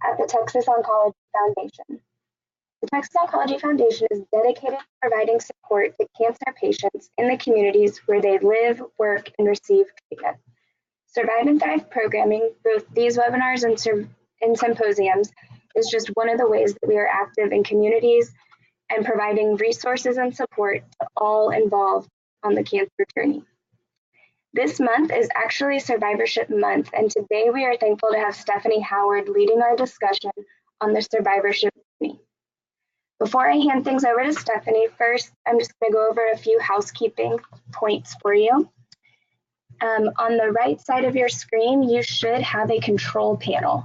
at the Texas Oncology Foundation. The Texas Oncology Foundation is dedicated to providing support to cancer patients in the communities where they live, work, and receive treatment. Survive and Thrive programming, both these webinars and symposiums, is just one of the ways that we are active in communities and providing resources and support to all involved on the cancer journey. This month is actually Survivorship Month, and today we are thankful to have Stephanie Howard leading our discussion on the survivorship journey. Before I hand things over to Stephanie, first I'm just going to go over a few housekeeping points for you. On the right side of your screen, you should have a control panel.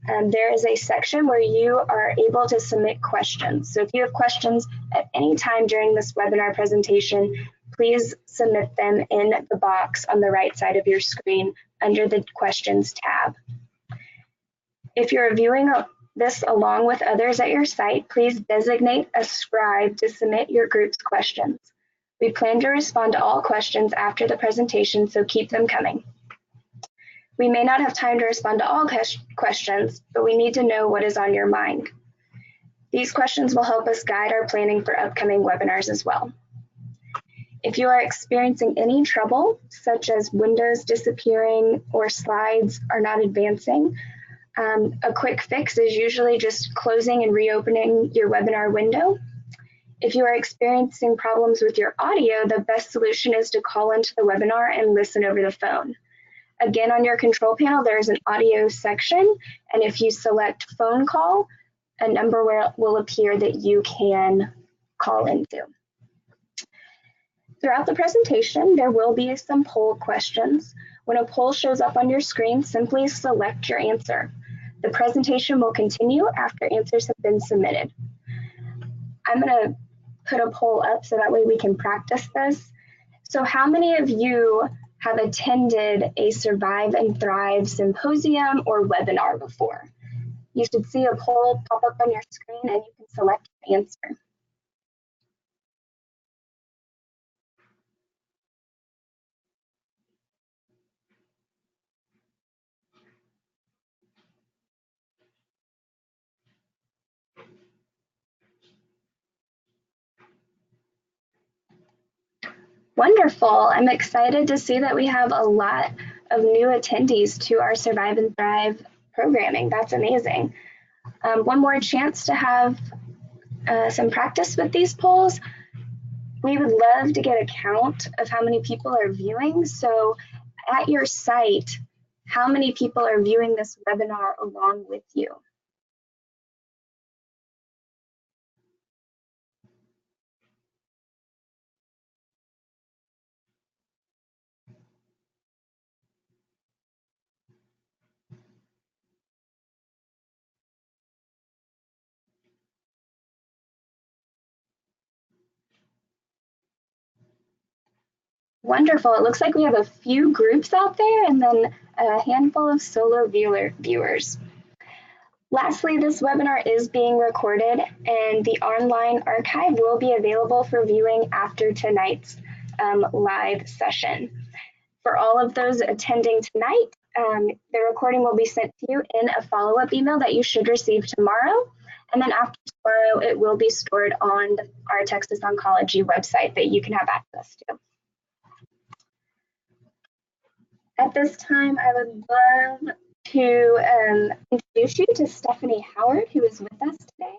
There is a section where you are able to submit questions. So if you have questions at any time during this webinar presentation, please submit them in the box on the right side of your screen under the Questions tab. If you're viewing this along with others at your site, please designate a scribe to submit your group's questions. We plan to respond to all questions after the presentation, so keep them coming. We may not have time to respond to all questions, but we need to know what is on your mind. These questions will help us guide our planning for upcoming webinars as well. If you are experiencing any trouble, such as windows disappearing or slides are not advancing, a quick fix is usually just closing and reopening your webinar window. If you are experiencing problems with your audio, the best solution is to call into the webinar and listen over the phone. Again, on your control panel, there is an audio section, and if you select phone call, a number will appear that you can call into. Throughout the presentation, there will be some poll questions. When a poll shows up on your screen, simply select your answer. The presentation will continue after answers have been submitted. I'm going to put a poll up so that way we can practice this. So how many of you have attended a Survive and Thrive symposium or webinar before? You should see a poll pop up on your screen and you can select your answer. Wonderful. I'm excited to see that we have a lot of new attendees to our Survive and Thrive programming. That's amazing. One more chance to have some practice with these polls. We would love to get a count of how many people are viewing. So at your site, how many people are viewing this webinar along with you? Wonderful. It looks like we have a few groups out there and then a handful of solo viewers. Lastly, this webinar is being recorded and the online archive will be available for viewing after tonight's live session. For all of those attending tonight, the recording will be sent to you in a follow-up email that you should receive tomorrow. And then after tomorrow, it will be stored on our Texas Oncology website that you can have access to. At this time, I would love to introduce you to Stephanie Howard, who is with us today.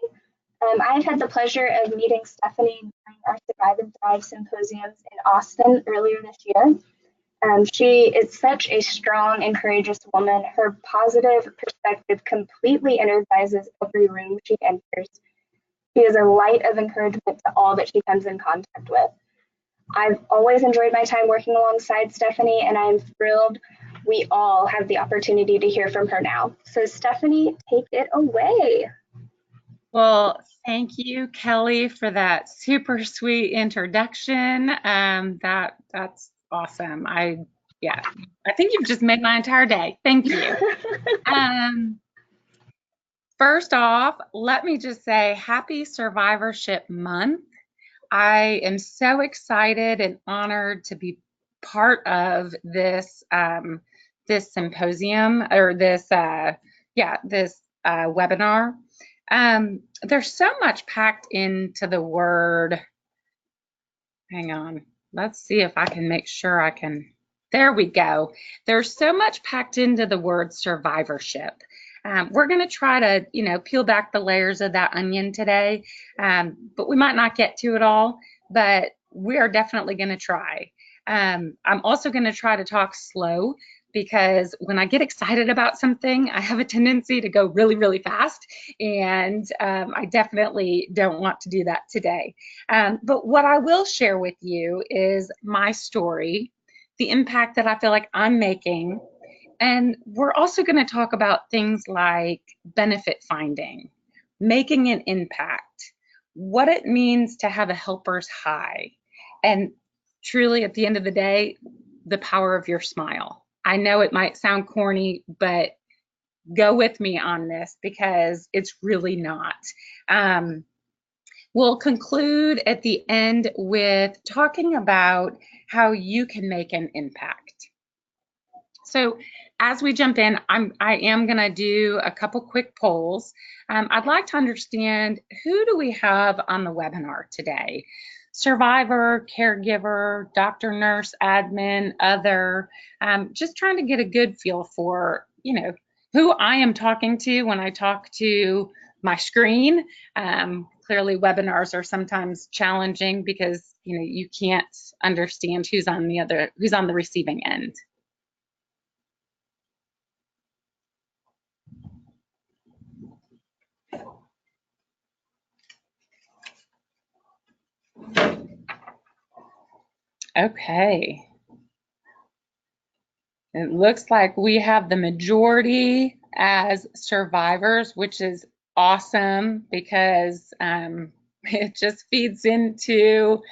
I've had the pleasure of meeting Stephanie during our Survive and Thrive symposiums in Austin earlier this year. She is such a strong and courageous woman. Her positive perspective completely energizes every room she enters. She is a light of encouragement to all that she comes in contact with. I've always enjoyed my time working alongside Stephanie, and I'm thrilled we all have the opportunity to hear from her now. So Stephanie, take it away. Well, thank you, Kelly, for that super sweet introduction. That's awesome. I think you've just made my entire day. Thank you. First off, let me just say happy Survivorship Month. I am so excited and honored to be part of this this symposium or this webinar. There's so much packed into the word. Hang on. Let's see if I can make sure I can. There we go. There's so much packed into the word survivorship. We're going to try to, peel back the layers of that onion today, but we might not get to it all, but we are definitely going to try. I'm also going to try to talk slow, because when I get excited about something, I have a tendency to go really, really fast, and I definitely don't want to do that today. But what I will share with you is my story, the impact that I feel like I'm making, and we're also going to talk about things like benefit finding, making an impact, what it means to have a helper's high, and truly at the end of the day, the power of your smile. I know it might sound corny, but go with me on this because it's really not. We'll conclude at the end with talking about how you can make an impact. So as we jump in, I am going to do a couple quick polls. I'd like to understand, who do we have on the webinar today? Survivor, caregiver, doctor, nurse, admin, other. Just trying to get a good feel for, who I am talking to when I talk to my screen. Clearly webinars are sometimes challenging because, you can't understand who's on the receiving end. Okay. It looks like we have the majority as survivors, which is awesome because it just feeds into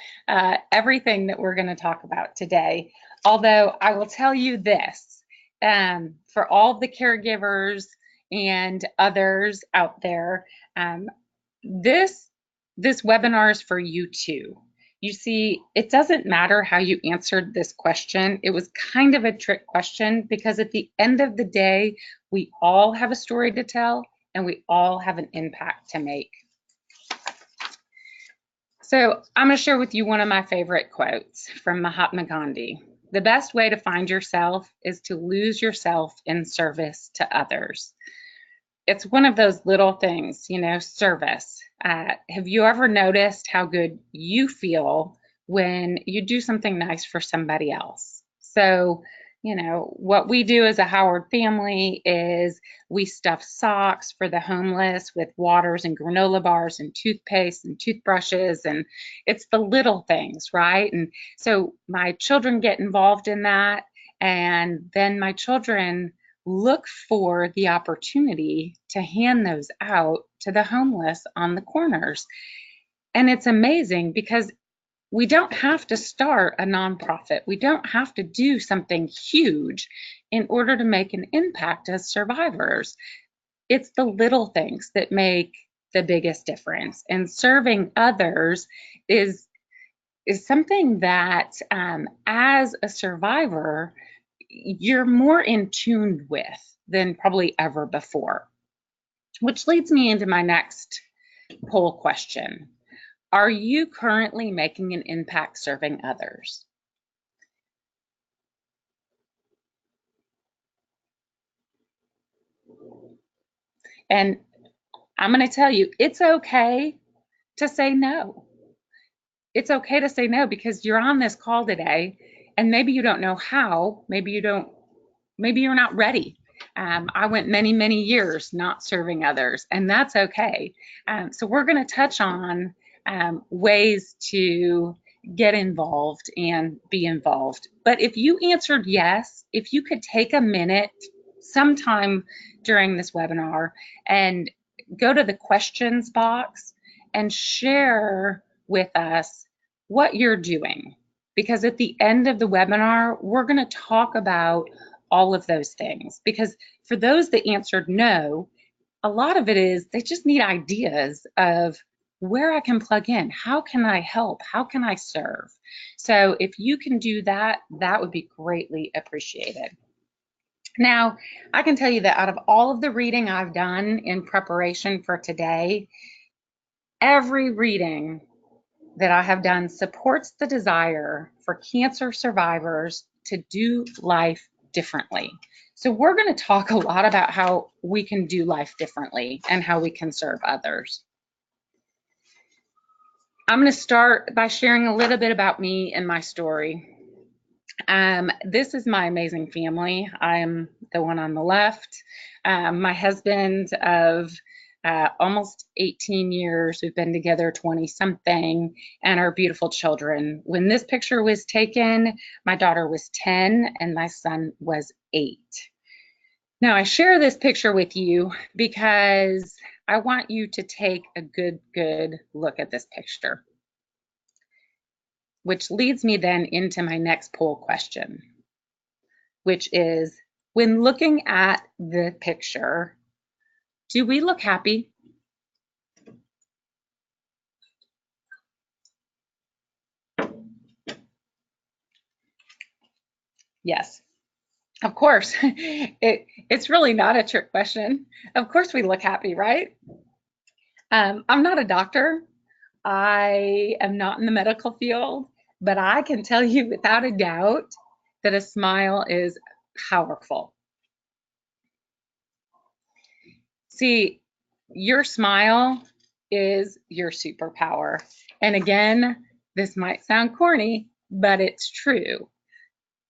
everything that we're going to talk about today. Although I will tell you this, for all the caregivers and others out there, this webinar is for you too. You see, it doesn't matter how you answered this question. It was kind of a trick question because at the end of the day, we all have a story to tell and we all have an impact to make. So I'm going to share with you one of my favorite quotes from Mahatma Gandhi. The best way to find yourself is to lose yourself in service to others. It's one of those little things, service. Have you ever noticed how good you feel when you do something nice for somebody else? So, what we do as a Howard family is we stuff socks for the homeless with waters and granola bars and toothpaste and toothbrushes, and it's the little things, right? And so my children get involved in that, and then my children look for the opportunity to hand those out to the homeless on the corners. And it's amazing because we don't have to start a nonprofit. We don't have to do something huge in order to make an impact as survivors. It's the little things that make the biggest difference. And serving others is something that as a survivor, you're more in tune with than probably ever before. Which leads me into my next poll question. Are you currently making an impact serving others? And I'm going to tell you, it's okay to say no. It's okay to say no because you're on this call today and maybe you don't know how, maybe you're not ready. I went many, many years not serving others, and that's okay. So we're going to touch on ways to get involved and be involved. But if you answered yes, if you could take a minute sometime during this webinar and go to the questions box and share with us what you're doing. Because at the end of the webinar, we're going to talk about all of those things. Because for those that answered no, a lot of it is they just need ideas of where I can plug in. How can I help? How can I serve? So if you can do that, that would be greatly appreciated. Now, I can tell you that out of all of the reading I've done in preparation for today, every reading that I have done supports the desire for cancer survivors to do life differently. So we're going to talk a lot about how we can do life differently and how we can serve others. I'm going to start by sharing a little bit about me and my story. This is my amazing family. I am the one on the left. My husband of almost 18 years. We've been together 20 something, and our beautiful children. When this picture was taken, my daughter was 10 and my son was 8. Now, I share this picture with you because I want you to take a good look at this picture, which leads me then into my next poll question, which is, when looking at the picture, do we look happy? Yes, of course. It's really not a trick question. Of course we look happy, right? I'm not a doctor. I am not in the medical field, but I can tell you without a doubt that a smile is powerful. See, your smile is your superpower. And again, this might sound corny, but it's true.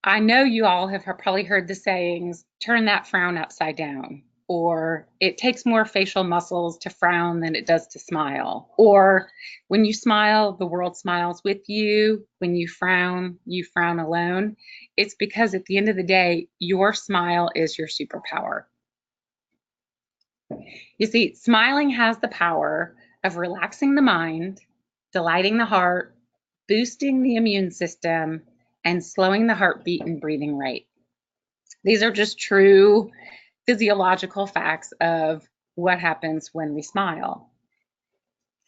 I know you all have probably heard the sayings, turn that frown upside down, or it takes more facial muscles to frown than it does to smile, or when you smile, the world smiles with you. When you frown alone. It's because at the end of the day, your smile is your superpower. You see, smiling has the power of relaxing the mind, delighting the heart, boosting the immune system, and slowing the heartbeat and breathing rate. These are just true physiological facts of what happens when we smile.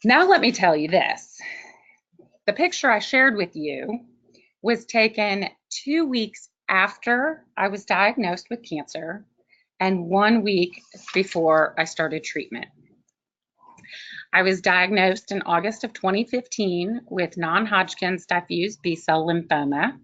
Now let me tell you this. The picture I shared with you was taken 2 weeks after I was diagnosed with cancer and 1 week before I started treatment. I was diagnosed in August of 2015 with Non-Hodgkin's diffused B-cell lymphoma.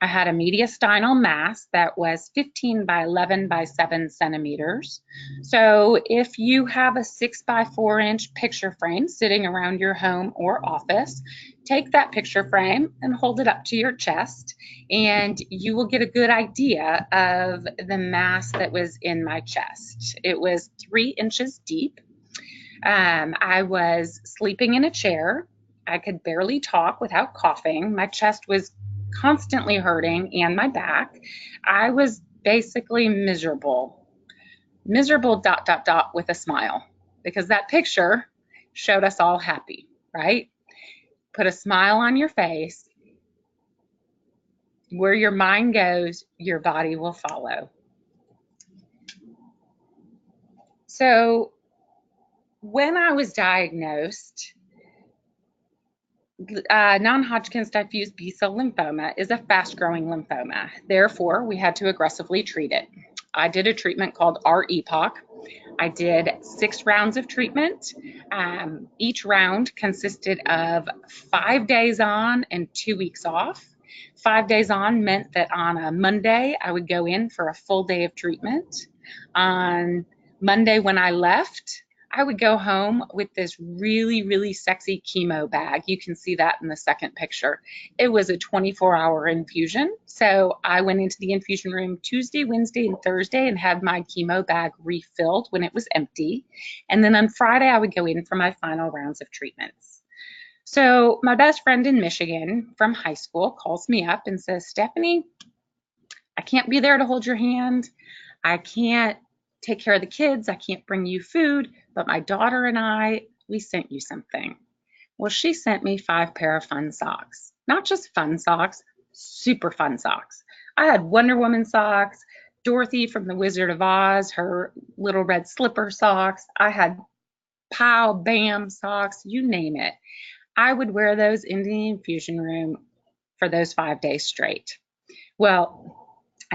I had a mediastinal mass that was 15 by 11 by 7 centimeters. So if you have a 6 by 4 inch picture frame sitting around your home or office, take that picture frame and hold it up to your chest, and you will get a good idea of the mass that was in my chest. It was 3 inches deep. I was sleeping in a chair. I could barely talk without coughing. My chest was constantly hurting and my back. I was basically miserable with a smile, because that picture showed us all happy, right? Put a smile on your face. Where your mind goes, your body will follow. So when I was diagnosed, non-Hodgkin's diffuse B-cell lymphoma is a fast-growing lymphoma. Therefore, we had to aggressively treat it. I did a treatment called R-EPOCH. I did 6 rounds of treatment. Each round consisted of 5 days on and 2 weeks off. 5 days on meant that on a Monday, I would go in for a full day of treatment. On Monday when I left, I would go home with this really sexy chemo bag. You can see that in the second picture. It was a 24-hour infusion. So I went into the infusion room Tuesday, Wednesday, and Thursday and had my chemo bag refilled when it was empty. And then on Friday, I would go in for my final rounds of treatments. So my best friend in Michigan from high school calls me up and says, Stephanie, I can't be there to hold your hand. I can't take care of the kids. I can't bring you food, but my daughter and I, we sent you something. Well, she sent me 5 pair of fun socks. Not just fun socks, super fun socks. I had Wonder Woman socks, Dorothy from the Wizard of Oz, her little red slipper socks. I had Pow Bam socks, you name it. I would wear those in the infusion room for those 5 days straight. Well,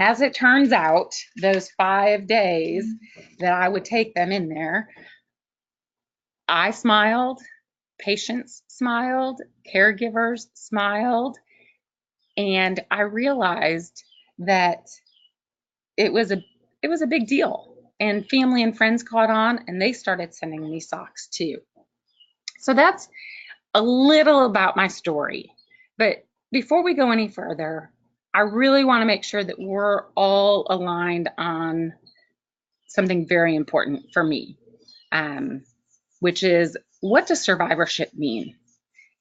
As it turns out, those 5 days that I would take them in there, I smiled, patients smiled, caregivers smiled, and I realized that it was a big deal. And family and friends caught on, and they started sending me socks too. So that's a little about my story. But before we go any further, I really want to make sure that we're all aligned on something very important for me, which is, what does survivorship mean?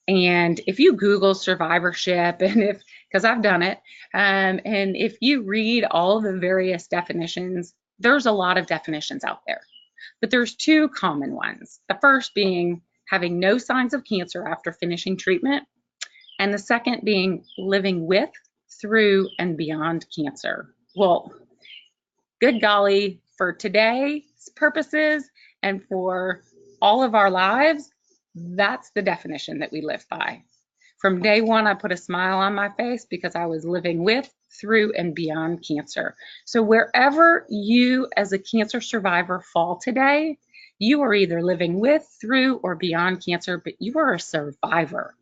And if you Google survivorship, and because I've done it, and if you read all the various definitions, there's a lot of definitions out there. But there's 2 common ones. The first being having no signs of cancer after finishing treatment, and the second being living with, through, and beyond cancer. Well, good golly, for today's purposes and for all of our lives, that's the definition that we live by. From day one, I put a smile on my face because I was living with, through, and beyond cancer. So wherever you as a cancer survivor fall today, you are either living with, through, or beyond cancer, but you are a survivor.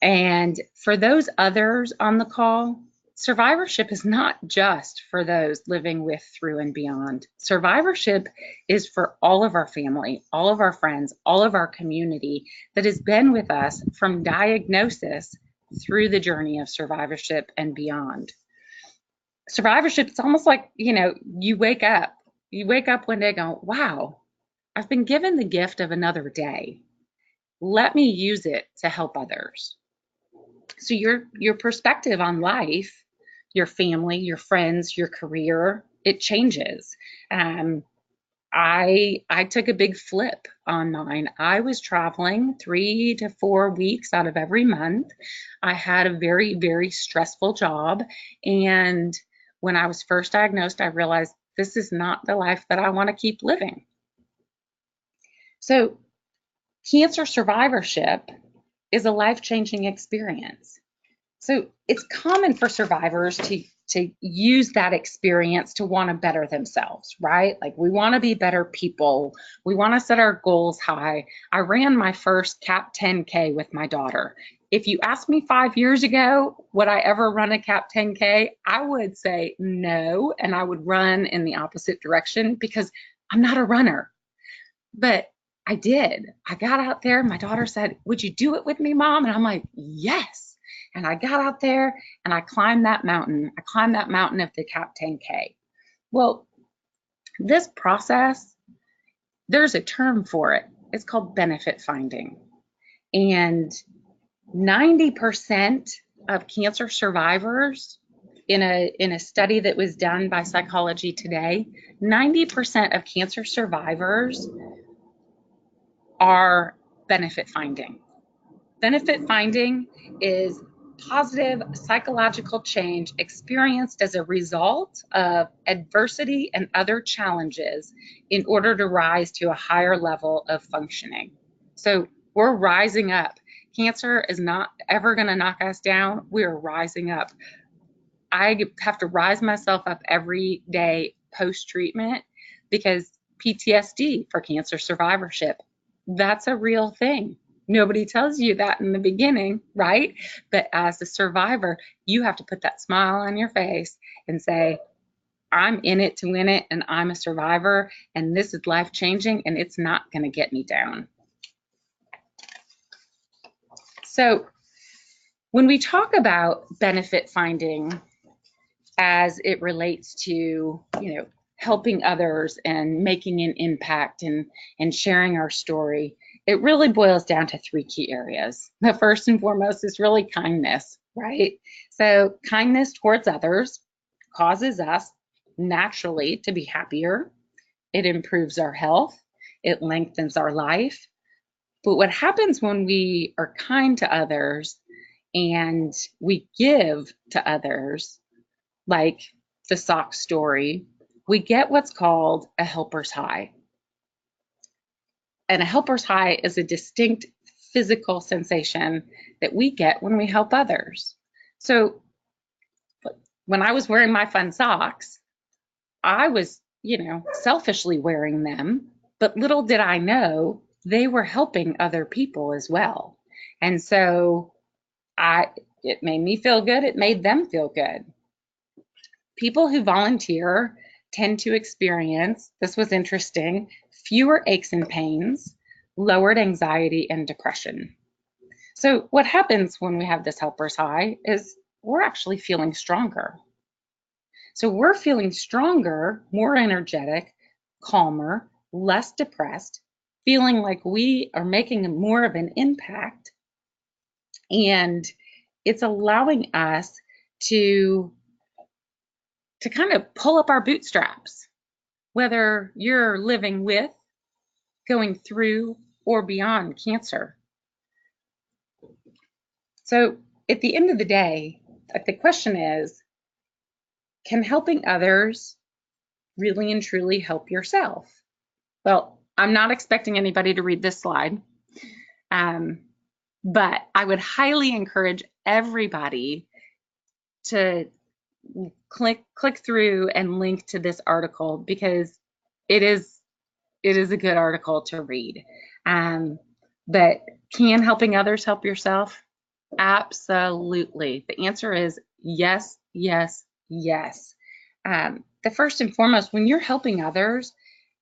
And for those others on the call, survivorship is not just for those living with, through, and beyond. Survivorship is for all of our family, all of our friends, all of our community that has been with us from diagnosis through the journey of survivorship and beyond. Survivorship, it's almost like, you wake up one day going, wow, I've been given the gift of another day. Let me use it to help others. So your perspective on life, your family, your friends, your career, it changes. I took a big flip on mine. I was traveling 3 to 4 weeks out of every month. I had a very, very stressful job. And when I was first diagnosed, I realized this is not the life that I want to keep living. So cancer survivorship is a life-changing experience. So it's common for survivors to use that experience to want to better themselves, right? Like, we want to be better people. We want to set our goals high. I ran my first CAP 10K with my daughter. If you asked me 5 years ago, would I ever run a CAP 10K? I would say no, and I would run in the opposite direction because I'm not a runner. But I did. I got out there. My daughter said, would you do it with me, Mom? And I'm like, yes. And I got out there and I climbed that mountain. I climbed that mountain of the CAP 10K. Well, this process, there's a term for it. It's called benefit finding. And 90% of cancer survivors, in a study that was done by Psychology Today, 90% of cancer survivors are benefit finding. Benefit finding is positive psychological change experienced as a result of adversity and other challenges in order to rise to a higher level of functioning. So we're rising up. Cancer is not ever going to knock us down. We're rising up. I have to rise myself up every day post-treatment because PTSD for cancer survivorship, that's a real thing. Nobody tells you that in the beginning, right? But as a survivor, you have to put that smile on your face and say, I'm in it to win it, and I'm a survivor, and this is life-changing, and it's not going to get me down. So when we talk about benefit finding as it relates to, helping others and making an impact and sharing our story, it really boils down to 3 key areas. The first and foremost is really kindness, right? So kindness towards others causes us naturally to be happier. It improves our health. It lengthens our life. But what happens when we are kind to others and we give to others, like the sock story, we get what's called a helper's high. And a helper's high is a distinct physical sensation that we get when we help others. So when I was wearing my fun socks, I was, selfishly wearing them, but little did I know they were helping other people as well. And so it made me feel good. It made them feel good. People who volunteer tend to experience, this was interesting, fewer aches and pains, lowered anxiety and depression. So what happens when we have this helper's high is we're actually feeling stronger. So we're feeling stronger, more energetic, calmer, less depressed, feeling like we are making more of an impact. And it's allowing us to kind of pull up our bootstraps, whether you're living with, going through, or beyond cancer. So at the end of the day, the question is, can helping others really and truly help yourself? Well, I'm not expecting anybody to read this slide, but I would highly encourage everybody to click through and link to this article, because it is a good article to read. But can helping others help yourself? Absolutely. The answer is yes, yes, yes. The first and foremost, when you're helping others,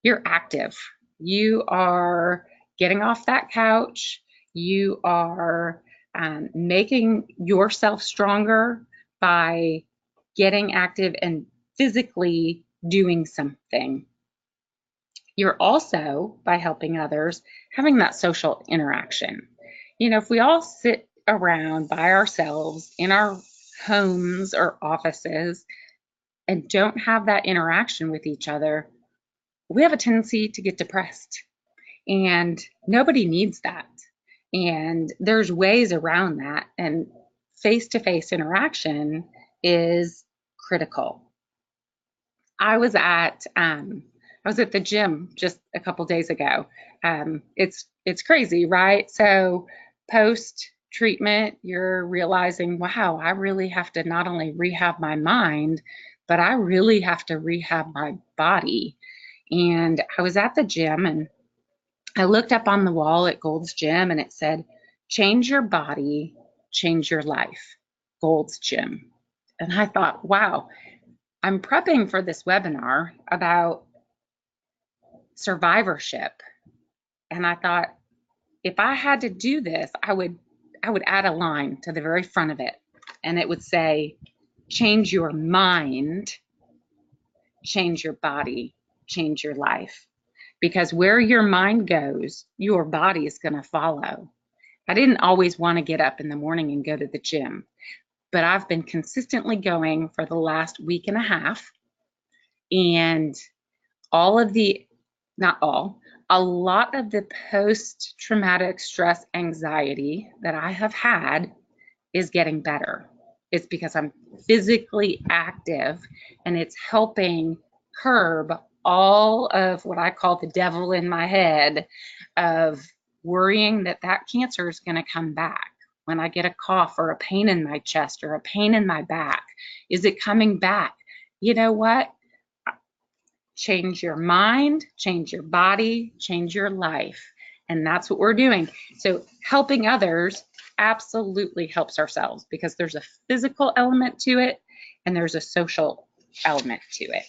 you're active. You are getting off that couch. You are making yourself stronger by getting active and physically doing something. You're also, by helping others, having that social interaction. If we all sit around by ourselves in our homes or offices and don't have that interaction with each other, we have a tendency to get depressed, and nobody needs that. And there's ways around that, and face-to-face interaction is critical. I was at the gym just a couple days ago. It's crazy, right? So post treatment, you're realizing, wow, I really have to not only rehab my mind, but I really have to rehab my body. And I was at the gym, and I looked up on the wall at Gold's Gym, and it said, change your body, change your life, Gold's Gym. And I thought, wow, I'm prepping for this webinar about survivorship. And I thought, if I had to do this, I would add a line to the very front of it, and it would say, change your mind, change your body, change your life. Because where your mind goes, your body is going to follow. I didn't always want to get up in the morning and go to the gym, but I've been consistently going for the last week and a half. And a lot of the post-traumatic stress anxiety that I have had is getting better. It's because I'm physically active, and it's helping curb all of what I call the devil in my head of worrying that cancer is going to come back. When I get a cough or a pain in my chest or a pain in my back, is it coming back? You know what? Change your mind, change your body, change your life. And that's what we're doing. So helping others absolutely helps ourselves, because there's a physical element to it and there's a social element to it.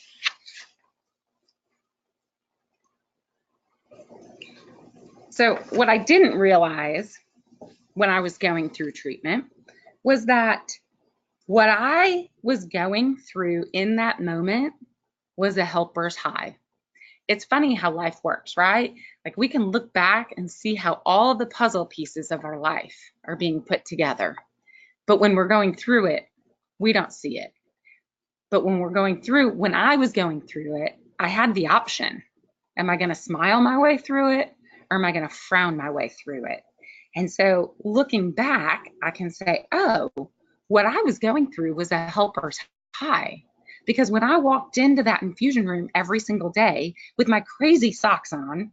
So what I didn't realize when I was going through treatment was that what I was going through in that moment was a helper's high. It's funny how life works, right? Like, we can look back and see how all the puzzle pieces of our life are being put together. But when we're going through it, we don't see it. But when I was going through it, I had the option. Am I going to smile my way through it, or am I going to frown my way through it? And so looking back, I can say, oh, what I was going through was a helper's high. Because when I walked into that infusion room every single day with my crazy socks on,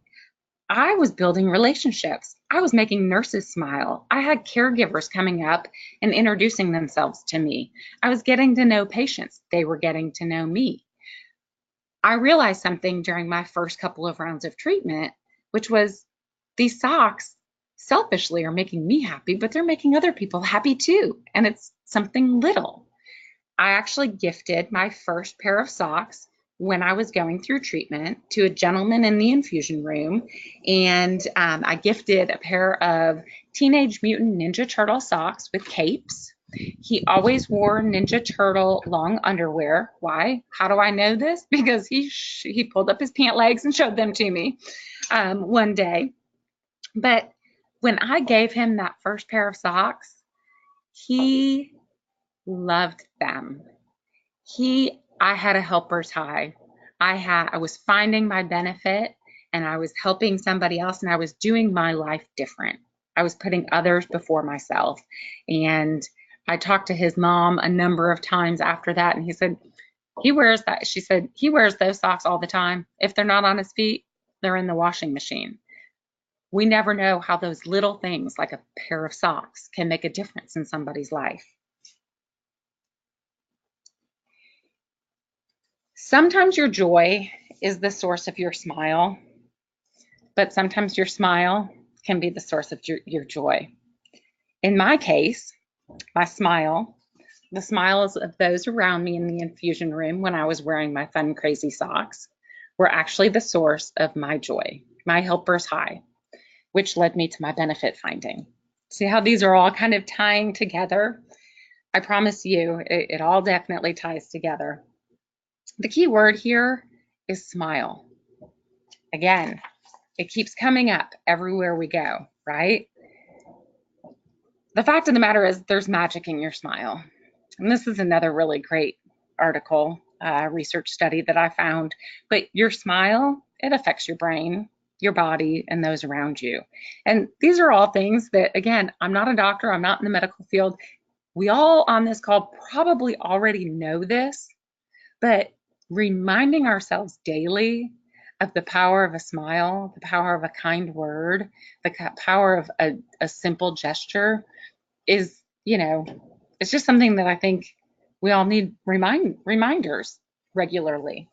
I was building relationships. I was making nurses smile. I had caregivers coming up and introducing themselves to me. I was getting to know patients. They were getting to know me. I realized something during my first couple of rounds of treatment, which was these socks selfishly are making me happy, but they're making other people happy too. And it's something little. I actually gifted my first pair of socks when I was going through treatment to a gentleman in the infusion room. And I gifted a pair of Teenage Mutant Ninja Turtle socks with capes. He always wore Ninja Turtle long underwear. Why? How do I know this? Because he pulled up his pant legs and showed them to me one day. But when I gave him that first pair of socks, he loved them. I had a helper's high. I was finding my benefit, and I was helping somebody else, and I was doing my life different. I was putting others before myself. And I talked to his mom a number of times after that, and he said, she said, he wears those socks all the time. If they're not on his feet, they're in the washing machine. We never know how those little things like a pair of socks can make a difference in somebody's life. Sometimes your joy is the source of your smile, but sometimes your smile can be the source of your joy. In my case, the smiles of those around me in the infusion room when I was wearing my fun, crazy socks were actually the source of my joy, my helper's high, which led me to my benefit finding. See how these are all kind of tying together? I promise you, it all definitely ties together. The key word here is smile. Again, it keeps coming up everywhere we go, right? The fact of the matter is there's magic in your smile. And this is another really great article, research study that I found. But your smile, it affects your brain, your body, and those around you. And these are all things that, again, I'm not a doctor, I'm not in the medical field. We all on this call probably already know this, but reminding ourselves daily of the power of a smile, the power of a kind word, the power of a simple gesture is, it's just something that I think we all need reminders regularly.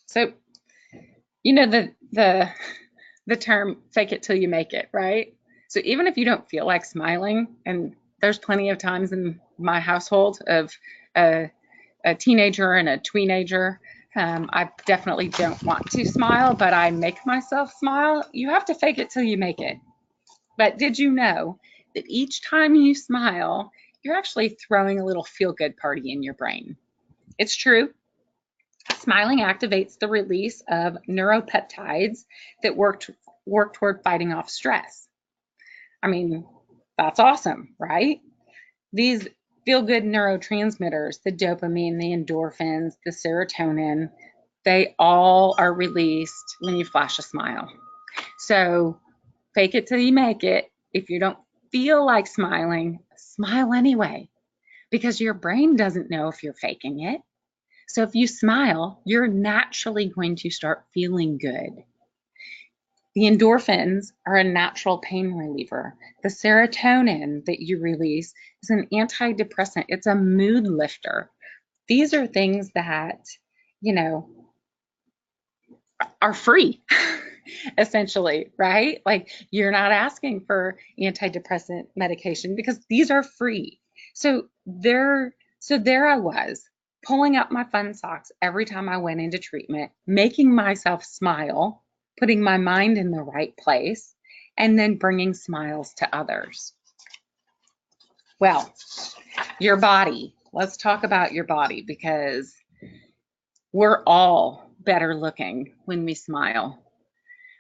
So, the term fake it till you make it, right? So even if you don't feel like smiling, and there's plenty of times in my household of a teenager and a tweenager, I definitely don't want to smile, but I make myself smile. You have to fake it till you make it. But did you know that each time you smile, you're actually throwing a little feel-good party in your brain? It's true. Smiling activates the release of neuropeptides that work toward fighting off stress. I mean, that's awesome, right? These feel-good neurotransmitters, the dopamine, the endorphins, the serotonin, they all are released when you flash a smile. So fake it till you make it. If you don't feel like smiling, smile anyway, because your brain doesn't know if you're faking it. So if you smile, you're naturally going to start feeling good. The endorphins are a natural pain reliever. The serotonin that you release is an antidepressant. It's a mood lifter. These are things that, are free, essentially, right? Like you're not asking for antidepressant medication because these are free. So there I was, pulling up my fun socks every time I went into treatment, making myself smile, putting my mind in the right place, and then bringing smiles to others. Well, your body. Let's talk about your body, because we're all better looking when we smile.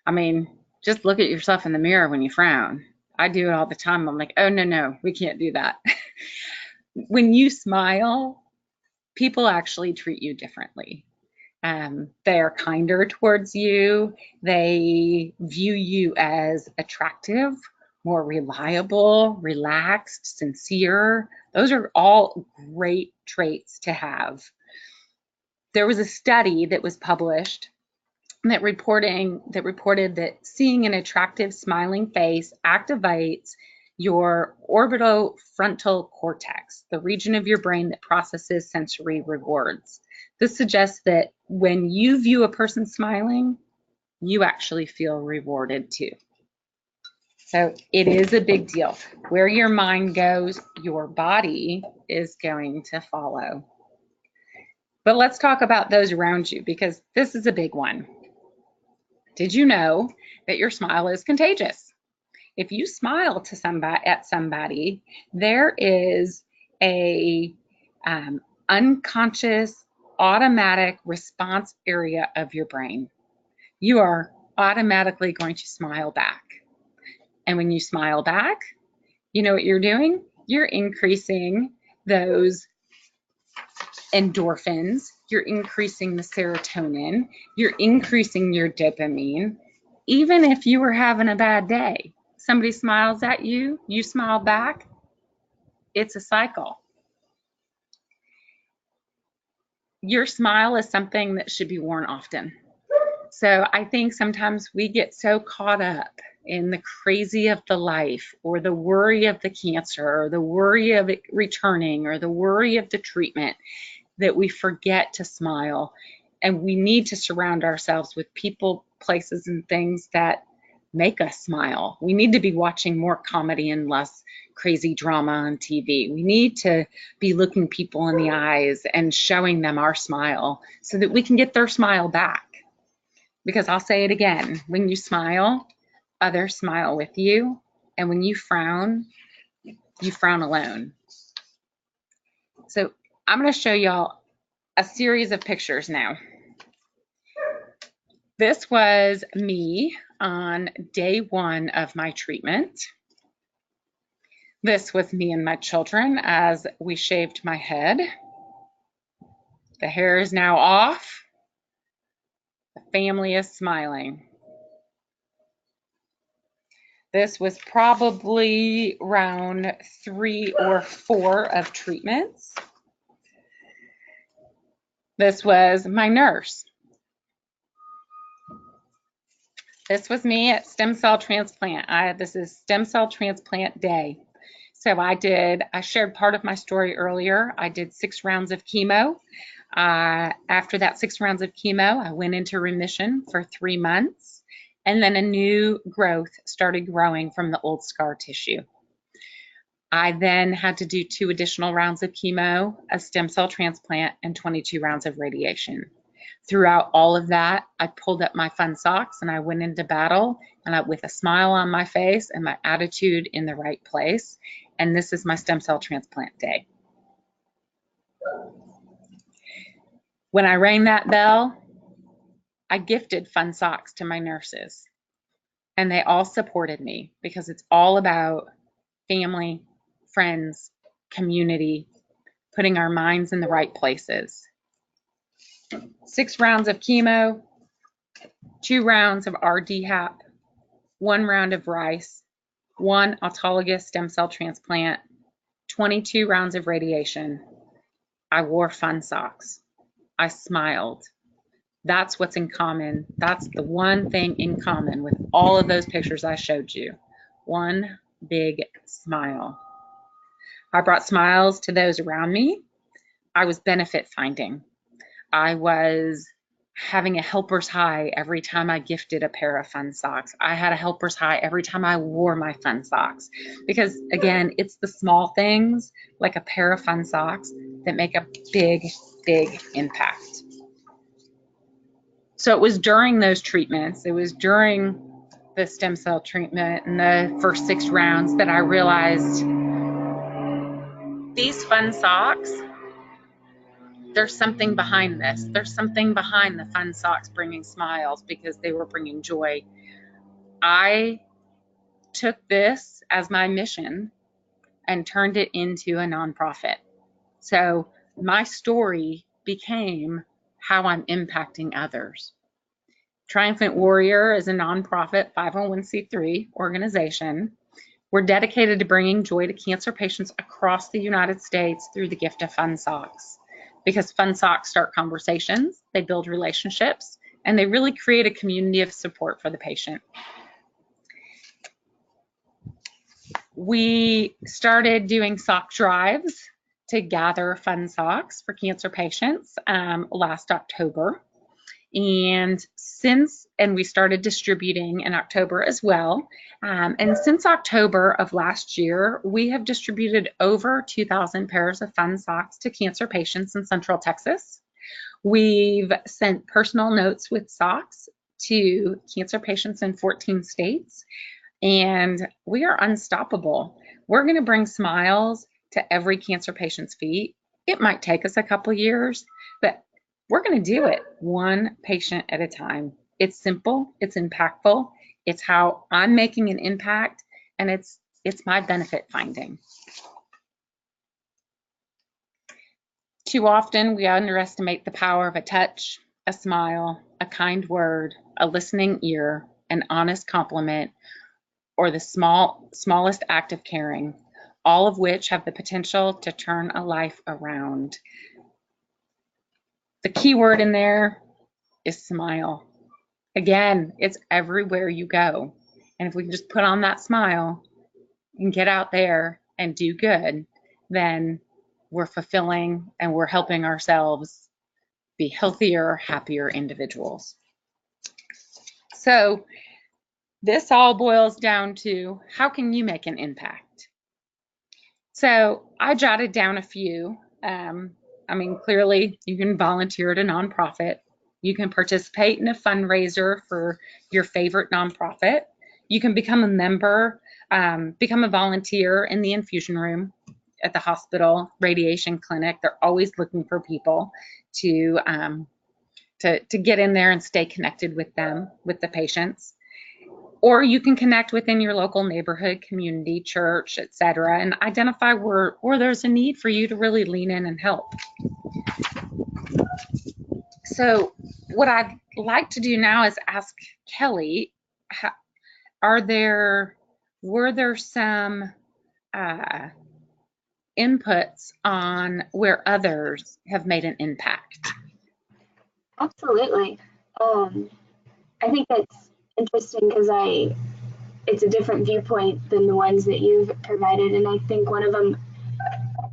I mean, just look at yourself in the mirror when you frown. I do it all the time. I'm like, oh, no, we can't do that. When you smile, people actually treat you differently. They are kinder towards you. They view you as attractive, more reliable, relaxed, sincere. Those are all great traits to have. There was a study that was published that reported that seeing an attractive smiling face activates your orbitofrontal cortex, the region of your brain that processes sensory rewards. This suggests that when you view a person smiling, you actually feel rewarded too. So it is a big deal. Where your mind goes, your body is going to follow. But let's talk about those around you, because this is a big one. Did you know that your smile is contagious? If you smile to somebody, there is a unconscious automatic response area of your brain. You are automatically going to smile back. And when you smile back, you know what you're doing? You're increasing those endorphins, you're increasing the serotonin, you're increasing your dopamine. Even if you were having a bad day, somebody smiles at you, you smile back, it's a cycle. Your smile is something that should be worn often. So I think sometimes we get so caught up in the crazy of the life, or the worry of the cancer, or the worry of it returning, or the worry of the treatment, that we forget to smile. And we need to surround ourselves with people, places, and things that make us smile. We need to be watching more comedy and less crazy drama on TV. We need to be looking people in the eyes and showing them our smile so that we can get their smile back. Because I'll say it again, when you smile, others smile with you. And when you frown alone. So I'm going to show y'all a series of pictures now. This was me on day 1 of my treatment. This was me and my children as we shaved my head. The hair is now off. The family is smiling. This was probably round 3 or 4 of treatments. This was my nurse. This was me at stem cell transplant. This is stem cell transplant day. So I shared part of my story earlier. I did 6 rounds of chemo. After that 6 rounds of chemo, I went into remission for 3 months, and then a new growth started growing from the old scar tissue. I then had to do 2 additional rounds of chemo, a stem cell transplant, and 22 rounds of radiation. Throughout all of that, I pulled up my fun socks and I went into battle, and with a smile on my face and my attitude in the right place. And this is my stem cell transplant day. When I rang that bell, I gifted fun socks to my nurses, and they all supported me, because it's all about family, friends, community, putting our minds in the right places. 6 rounds of chemo, 2 rounds of RDHAP, 1 round of rice, 1 autologous stem cell transplant, 22 rounds of radiation. I wore fun socks. I smiled. That's what's in common. That's the one thing in common with all of those pictures I showed you. One big smile. I brought smiles to those around me. I was benefit finding. I was having a helper's high every time I gifted a pair of fun socks. I had a helper's high every time I wore my fun socks. Because again, it's the small things like a pair of fun socks that make a big, big impact. So it was during those treatments, it was during the stem cell treatment and the first 6 rounds that I realized these fun socks, there's something behind this. There's something behind the fun socks bringing smiles, because they were bringing joy. I took this as my mission and turned it into a nonprofit. So my story became how I'm impacting others. Triumphant Warrior is a nonprofit 501c3 organization. We're dedicated to bringing joy to cancer patients across the United States through the gift of fun socks. Because fun socks start conversations, they build relationships, and they really create a community of support for the patient. We started doing sock drives to gather fun socks for cancer patients last October. And we started distributing in October as well. And since October of last year, we have distributed over 2,000 pairs of fun socks to cancer patients in Central Texas. We've sent personal notes with socks to cancer patients in 14 states, and we are unstoppable. We're going to bring smiles to every cancer patient's feet. It might take us a couple years, but we're going to do it one patient at a time. It's simple, it's impactful, it's how I'm making an impact, and it's my benefit finding. Too often we underestimate the power of a touch, a smile, a kind word, a listening ear, an honest compliment, or the smallest act of caring, all of which have the potential to turn a life around. The key word in there is smile. Again, it's everywhere you go. And if we can just put on that smile and get out there and do good, then we're fulfilling and we're helping ourselves be healthier, happier individuals. So this all boils down to, how can you make an impact? So I jotted down a few. Clearly you can volunteer at a nonprofit. You can participate in a fundraiser for your favorite nonprofit. You can become a member, become a volunteer in the infusion room at the hospital, radiation clinic. They're always looking for people to get in there and stay connected with them, with the patients. Or you can connect within your local neighborhood, community, church, etc., and identify where there's a need for you to really lean in and help. So what I'd like to do now is ask Kelly, were there some inputs on where others have made an impact? Absolutely. I think that's interesting because it's a different viewpoint than the ones that you've provided, and I think one of them,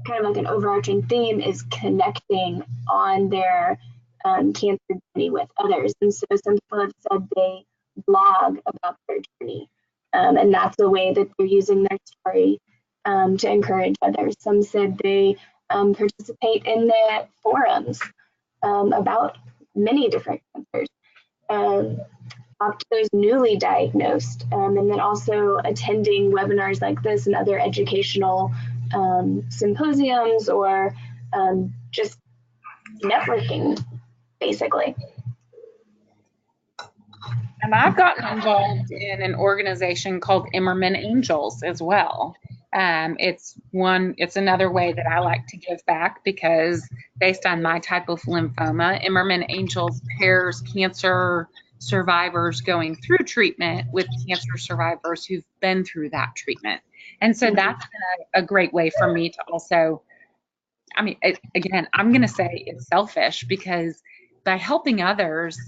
kind of like an overarching theme, is connecting on their cancer journey with others. And so some people have said they blog about their journey, and that's a way that they're using their story to encourage others. Some said they participate in the forums about many different cancers, talk to those newly diagnosed, and then also attending webinars like this and other educational symposiums, or just networking, basically. And I've gotten involved in an organization called Immerman Angels as well. It's another way that I like to give back, because based on my type of lymphoma, Immerman Angels pairs cancer survivors going through treatment with cancer survivors who've been through that treatment. And so that's been a great way for me to also, again, I'm going to say it's selfish, because by helping others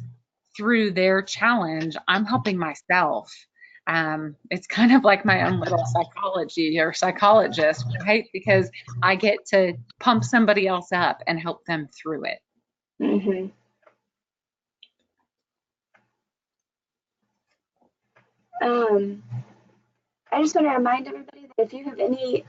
through their challenge, I'm helping myself. It's kind of like my own little psychology or psychologist, right? Because I get to pump somebody else up and help them through it. Mm-hmm. I just want to remind everybody that if you have any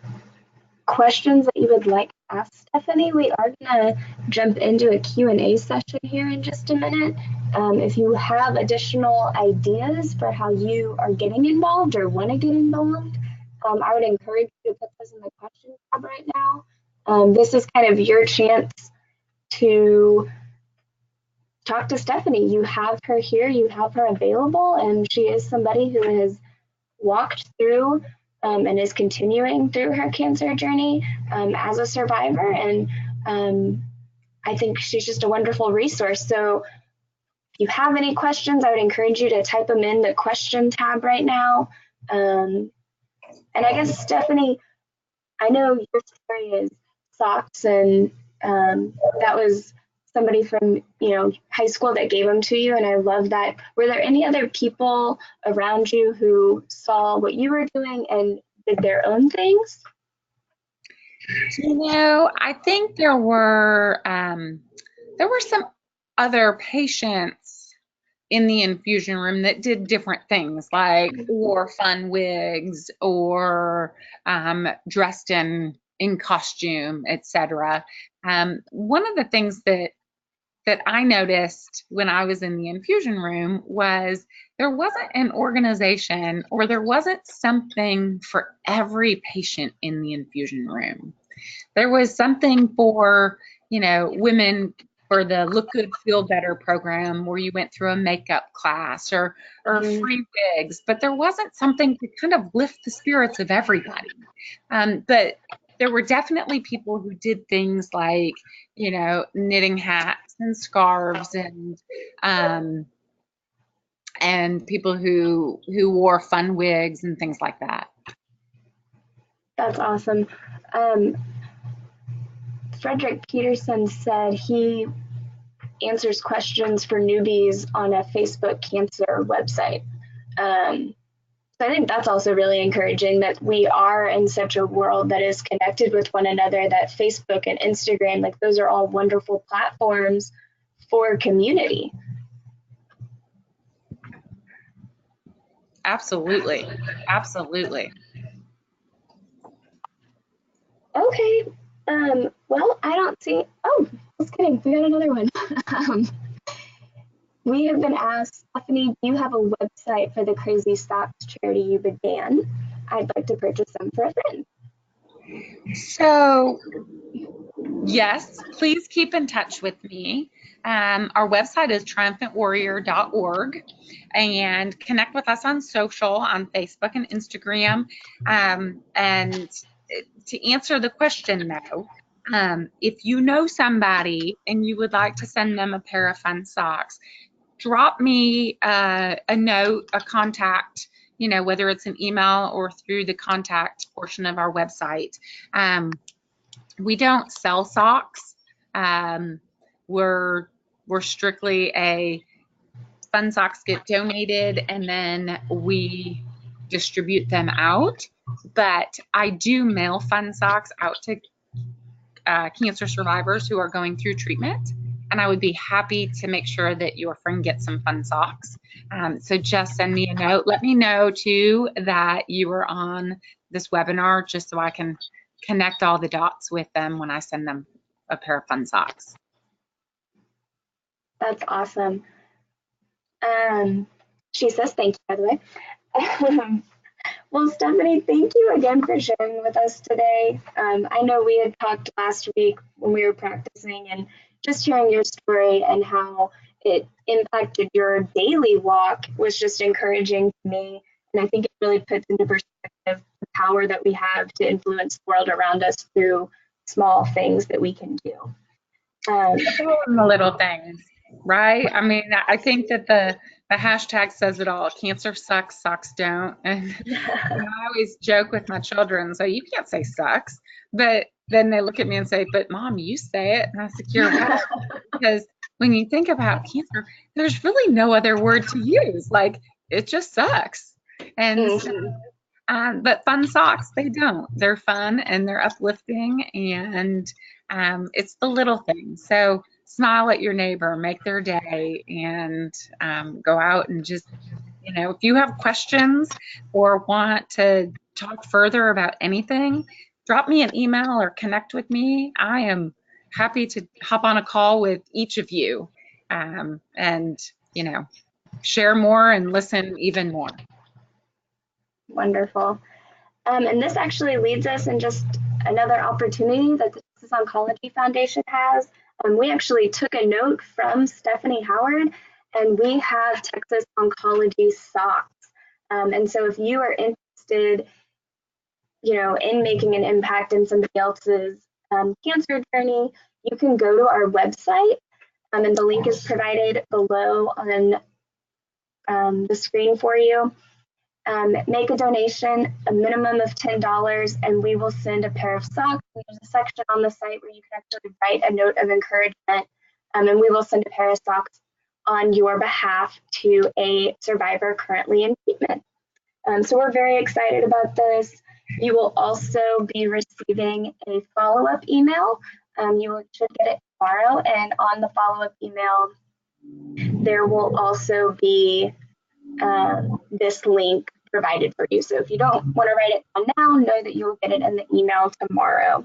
questions that you would like to ask Stephanie, we are going to jump into a Q&A session here in just a minute. If you have additional ideas for how you are getting involved or want to get involved, I would encourage you to put those in the question tab right now. This is kind of your chance to talk to Stephanie. You have her here, you have her available, and she is somebody who has walked through and is continuing through her cancer journey as a survivor. And I think she's just a wonderful resource. So if you have any questions, I would encourage you to type them in the question tab right now. And I guess, Stephanie, I know your story is socks, and that was somebody from, high school that gave them to you, and I love that. Were there any other people around you who saw what you were doing and did their own things? I think there were some other patients in the infusion room that did different things, like wore fun wigs or dressed in costume, etc. One of the things that I noticed when I was in the infusion room was there wasn't an organization, or there wasn't something for every patient in the infusion room. There was something for, women, for the Look Good, Feel Better program, where you went through a makeup class, or free wigs, but there wasn't something to kind of lift the spirits of everybody. But there were definitely people who did things like, knitting hats and scarves, and people who wore fun wigs and things like that. That's awesome. Frederick Peterson said he answers questions for newbies on a Facebook cancer website. So I think that's also really encouraging, that we are in such a world that is connected with one another, that Facebook and Instagram, like, those are all wonderful platforms for community. Absolutely. Absolutely. Okay. Well, I don't see, oh, just kidding, we got another one. We have been asked, Stephanie, do you have a website for the Crazy Stocks charity you began? I'd like to purchase them for a friend. So, yes, please keep in touch with me. Our website is triumphantwarrior.org, and connect with us on social, on Facebook and Instagram. And to answer the question, though, if you know somebody and you would like to send them a pair of fun socks, drop me a note, a contact, whether it's an email or through the contact portion of our website. We don't sell socks. We're strictly a fun socks get donated, and then we distribute them out. But I do mail fun socks out to cancer survivors who are going through treatment, and I would be happy to make sure that your friend gets some fun socks. So just send me a note. Let me know too that you were on this webinar, just so I can connect all the dots with them when I send them a pair of fun socks. That's awesome. She says thank you, by the way. Well, Stephanie, thank you again for sharing with us today. I know we had talked last week when we were practicing, and just hearing your story and how it impacted your daily walk was just encouraging to me. And I think it really puts into perspective the power that we have to influence the world around us through small things that we can do. The little things, right? I mean, I think that the hashtag says it all. Cancer sucks, socks don't. And I always joke with my children, so you can't say sucks. But then they look at me and say, but Mom, you say it. And I said, you're right. Because when you think about cancer, there's really no other word to use. Like, it just sucks. And so, but fun socks, they don't. They're fun and they're uplifting, and it's the little things. So smile at your neighbor, make their day, and go out and just, if you have questions or want to talk further about anything, drop me an email or connect with me. I am happy to hop on a call with each of you, and, share more and listen even more. Wonderful. And this actually leads us in just another opportunity that the Texas Oncology Foundation has. We actually took a note from Stephanie Howard, and we have Texas Oncology socks. And so if you are interested, in making an impact in somebody else's cancer journey, you can go to our website, and the link is provided below on the screen for you. Make a donation, a minimum of $10, and we will send a pair of socks. There's a section on the site where you can actually write a note of encouragement and we will send a pair of socks on your behalf to a survivor currently in treatment. So we're very excited about this. You will also be receiving a follow-up email. You should get it tomorrow, and on the follow-up email, there will also be this link provided for you. So if you don't want to write it down now, know that you'll get it in the email tomorrow.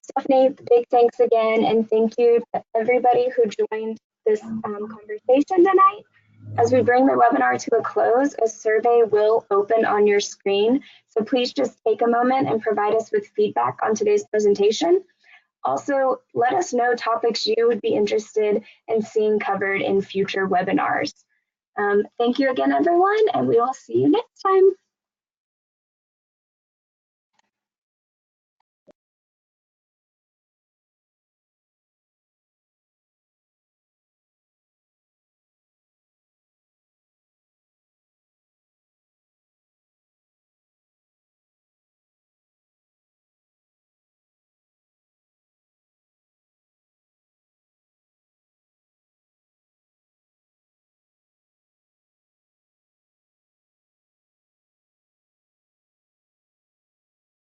Stephanie, big thanks again, and thank you to everybody who joined this conversation tonight. As we bring the webinar to a close, a survey will open on your screen. So please just take a moment and provide us with feedback on today's presentation. Also, let us know topics you would be interested in seeing covered in future webinars. Thank you again, everyone, and we will see you next time.